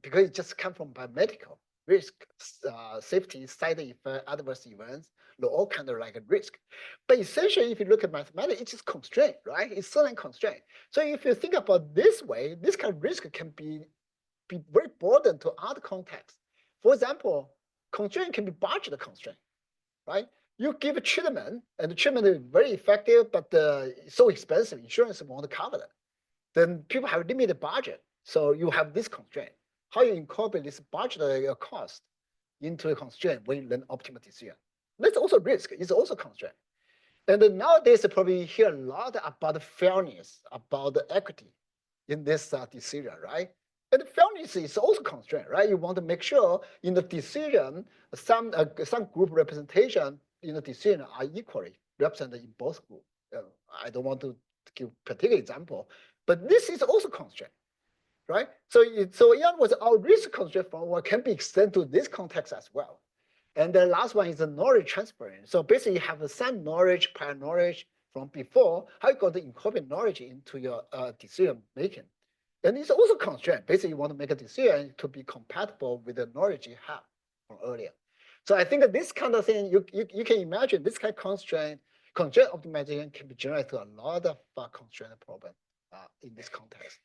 because it just comes from biomedical risk, safety, side effect, adverse events, all kind of like a risk. But essentially, if you look at mathematics, it's just constraint, right? It's certain constraint. So if you think about this way, this kind of risk can be very broadened to other contexts. For example, constraint can be budget constraint, right? You give a treatment, and the treatment is very effective, but so expensive, insurance won't cover it. Then people have limited budget, so you have this constraint. How you incorporate this budget cost into a constraint when you learn optimal decision? That's also risk. It's also constraint. And then nowadays, you probably hear a lot about the fairness, about the equity in this decision, right? And fairness is also constraint, right? You want to make sure in the decision, some group representation in the decision are equally represented in both groups. I don't want to give particular example, but this is also constraint, right? So in other words, our risk constraint framework can be extended to this context as well. And the last one is the knowledge transfer. So basically, you have some knowledge, prior knowledge from before. How you going to incorporate knowledge into your decision making? And it's also constraint. Basically, you want to make a decision to be compatible with the knowledge you have from earlier. So I think that this kind of thing, you can imagine this kind of constraint optimization can be generated to a lot of constraint problem in this context.